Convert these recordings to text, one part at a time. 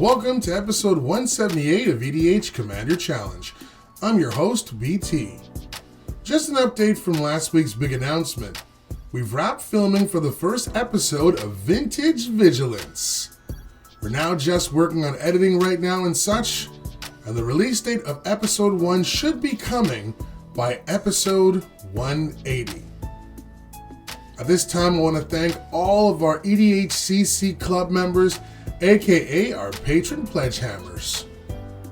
Welcome to episode 178 of EDH Commander Challenge. I'm your host, BT. Just an update from last week's big announcement. We've wrapped filming for the first episode of Vintage Vigilance. We're now just working on editing right now and such, and the release date of episode 1 should be coming by episode 180. At this time, I want to thank all of our EDHCC club members, aka our patron pledgehammers.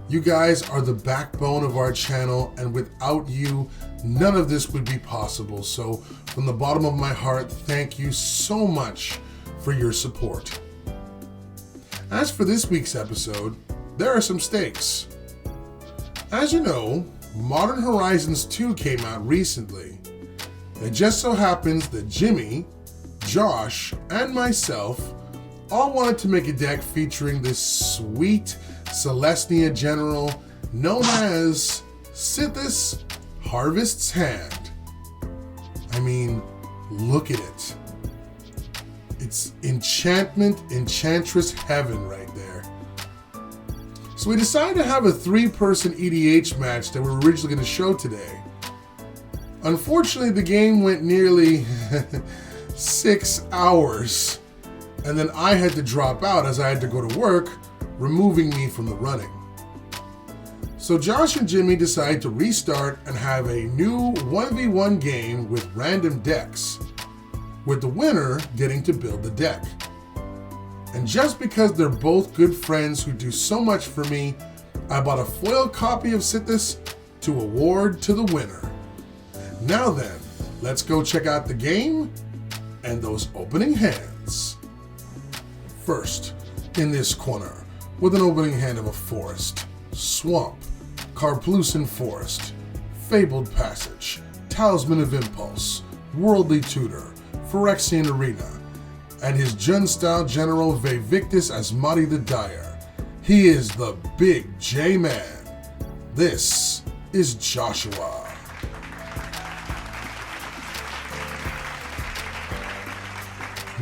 You guys are the backbone of our channel, and without you, none of this would be possible. So from the bottom of my heart, thank you so much for your support. As for this week's episode, there are some stakes. As you know, Modern Horizons 2 came out recently. It just so happens that Jimmy, Josh, and myself all wanted to make a deck featuring this sweet Celestia general known as Silas Harvest's Hand. I mean, look at it. It's enchantress heaven right there. So we decided to have a 3-person EDH match that we were originally going to show today. Unfortunately, the game went nearly 6 hours, and then I had to drop out as I had to go to work, removing me from the running. So Josh and Jimmy decided to restart and have a new 1v1 game with random decks, with the winner getting to build the deck. And just because they're both good friends who do so much for me, I bought a foil copy of Silas to award to the winner. Now then, let's go check out the game and those opening hands. First, in this corner, with an opening hand of a forest, swamp, Karplusan Forest, Fabled Passage, Talisman of Impulse, Worldly Tutor, Phyrexian Arena, and his Jund-style general Vaevictis Asmadi the Dire. He is the Big J-Man. This is Joshua.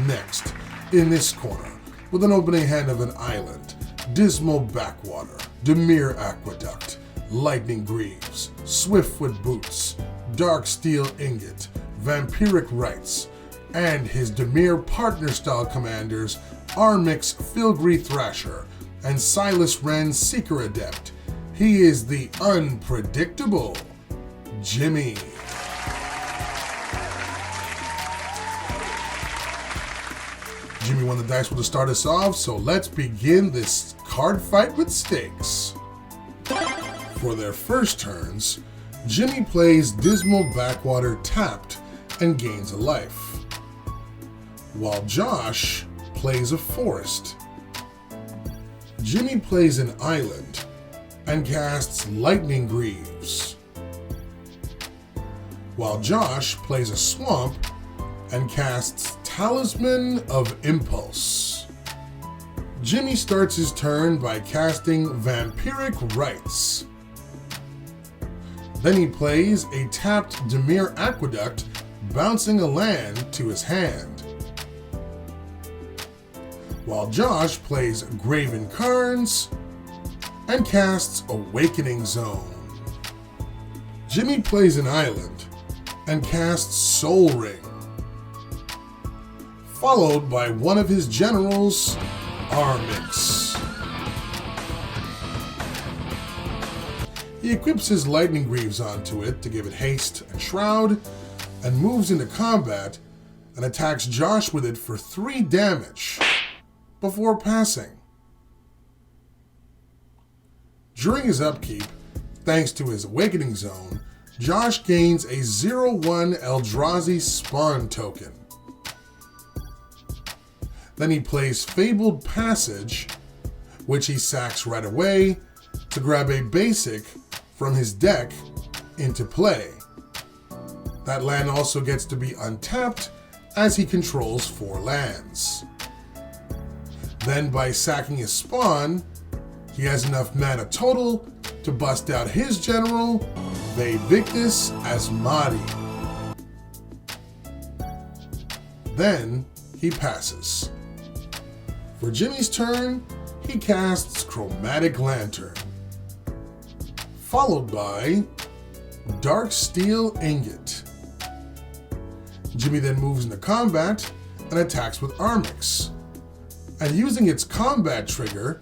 Next, in this corner, with an opening hand of an island, Dismal Backwater, Dimir Aqueduct, Lightning Greaves, Swiftfoot Boots, Dark Steel Ingot, Vampiric Rites, and his Dimir partner-style commanders, Armix Filigree Thrasher, and Silas Renn Seeker Adept. He is the unpredictable Jimmy. Jimmy won the dice will to start us off, so let's begin this card fight with stakes. For their first turns, Jimmy plays Dismal Backwater tapped and gains a life, while Josh plays a forest. Jimmy plays an island and casts Lightning Greaves, while Josh plays a swamp and casts Talisman of Impulse. Jimmy starts his turn by casting Vampiric Rites. Then he plays a tapped Dimir Aqueduct, bouncing a land to his hand, while Josh plays Graven Carns and casts Awakening Zone. Jimmy plays an island and casts Soul Ring, followed by one of his generals, Armix. He equips his Lightning Greaves onto it to give it haste and shroud, and moves into combat and attacks Josh with it for 3 damage before passing. During his upkeep, thanks to his Awakening Zone, Josh gains a 0/1 Eldrazi Spawn token. Then he plays Fabled Passage, which he sacks right away to grab a basic from his deck into play. That land also gets to be untapped as he controls 4 lands. Then by sacking his spawn, he has enough mana total to bust out his general, Vaevictis Asmadi. Then he passes. For Jimmy's turn, he casts Chromatic Lantern, followed by Dark Steel Ingot. Jimmy then moves into combat and attacks with Armix, and using its combat trigger,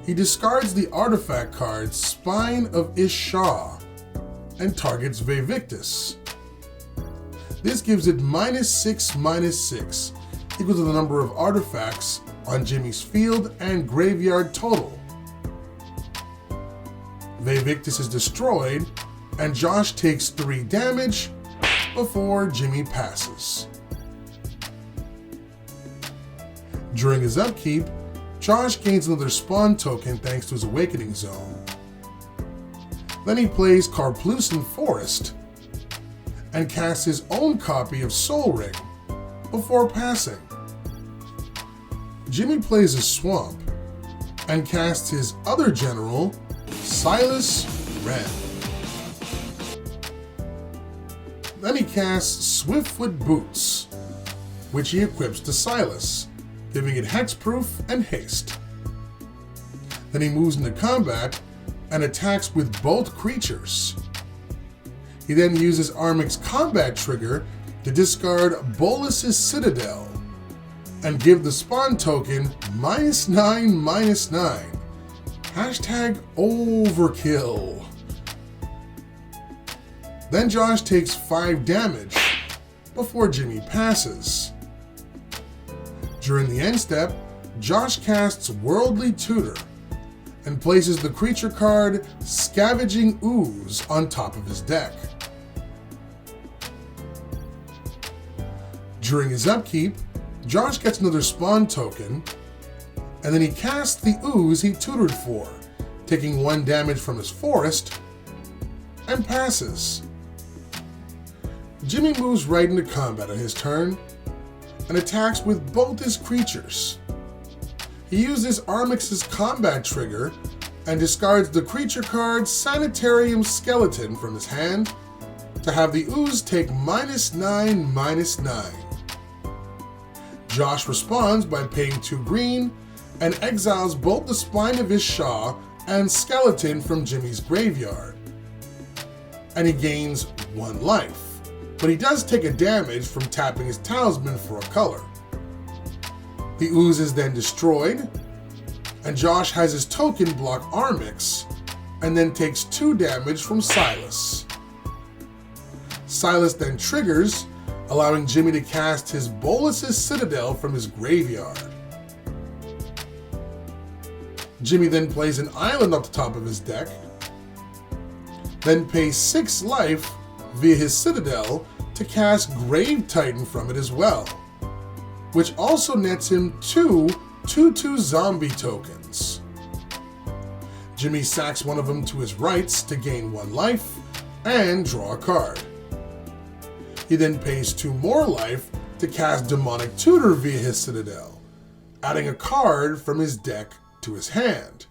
he discards the artifact card Spine of Ish-Sha and targets Vaevictis. This gives it -6/-6, equal to the number of artifacts on Jimmy's field and graveyard total. Vaevictis is destroyed, and Josh takes 3 damage before Jimmy passes. During his upkeep, Josh gains another spawn token thanks to his Awakening Zone. Then he plays Karplusan Forest and casts his own copy of Soul Ring before passing. Jimmy plays a Swamp and casts his other general, Silas Renn. Then he casts Swiftfoot Boots, which he equips to Silas, giving it hexproof and haste. Then he moves into combat and attacks with both creatures. He then uses Armix combat trigger to discard Bolus's Citadel and give the spawn token -9/-9. #overkill. Then Josh takes 5 damage before Jimmy passes. During the end step, Josh casts Worldly Tutor and places the creature card Scavenging Ooze on top of his deck. During his upkeep, Josh gets another spawn token, and then he casts the ooze he tutored for, taking 1 damage from his forest, and passes. Jimmy moves right into combat on his turn, and attacks with both his creatures. He uses Armix's combat trigger and discards the creature card Sanitarium Skeleton from his hand to have the ooze take -9/-9. Josh responds by paying 2 green and exiles both the Spine of Ish-Sha and Skeleton from Jimmy's graveyard. And he gains 1 life, but he does take a damage from tapping his Talisman for a color. The ooze is then destroyed, and Josh has his token block Armix, and then takes 2 damage from Silas. Silas then triggers, allowing Jimmy to cast his Bolus's Citadel from his graveyard. Jimmy then plays an island up the top of his deck, then pays 6 life via his Citadel to cast Grave Titan from it as well, which also nets him 2 2/2 zombie tokens. Jimmy sacks one of them to his rights to gain 1 life and draw a card. He then pays 2 more life to cast Demonic Tutor via his Citadel, adding a card from his deck to his hand.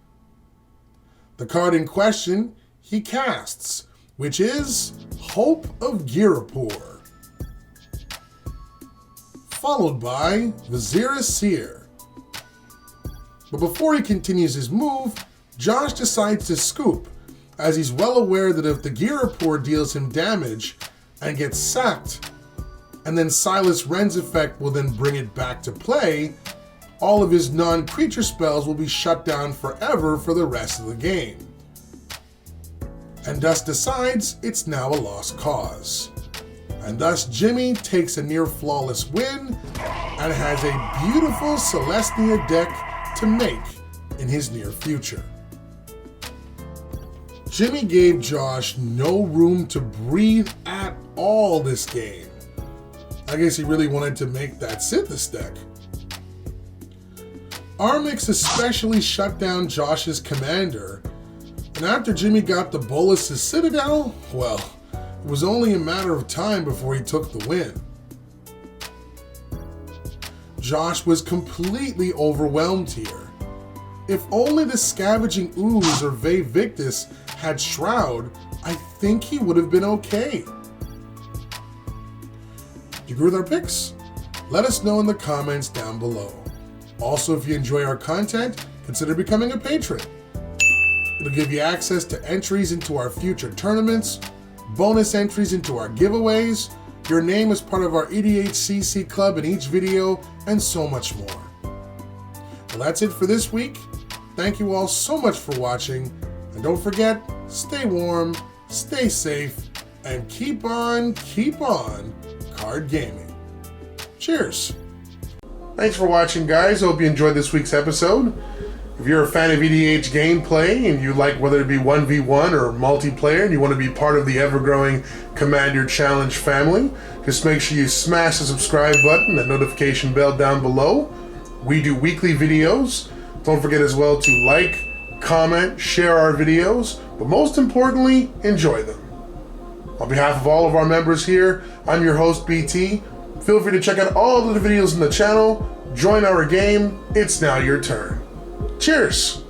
The card in question he casts, which is Hope of Girapur, followed by Vizira Seer. But before he continues his move, Josh decides to scoop, as he's well aware that if the Girapur deals him damage and gets sacked, and then Silas Renn's effect will then bring it back to play, all of his non-creature spells will be shut down forever for the rest of the game. And thus decides it's now a lost cause. And thus Jimmy takes a near-flawless win and has a beautiful Celestia deck to make in his near future. Jimmy gave Josh no room to breathe at all this game. I guess he really wanted to make that Synthis deck. Armix especially shut down Josh's commander, and after Jimmy got the Bolus's Citadel, well, it was only a matter of time before he took the win. Josh was completely overwhelmed here. If only the Scavenging Ooze or Vaevictis had Shroud, I think he would have been okay. You agree with our picks? Let us know in the comments down below. Also, if you enjoy our content, consider becoming a patron. It'll give you access to entries into our future tournaments, bonus entries into our giveaways, your name is part of our EDHCC club in each video, and so much more. Well, that's it for this week. Thank you all so much for watching, and don't forget, stay warm, stay safe, and keep on card gaming. Cheers! Thanks for watching, guys. Hope you enjoyed this week's episode. If you're a fan of EDH gameplay and you like whether it be 1v1 or multiplayer and you want to be part of the ever-growing Commander Challenge family, just make sure you smash the subscribe button and notification bell down below. We do weekly videos. Don't forget as well to like, comment, share our videos, but most importantly, enjoy them. On behalf of all of our members here, I'm your host, BT. Feel free to check out all of the videos in the channel, join our game, it's now your turn. Cheers!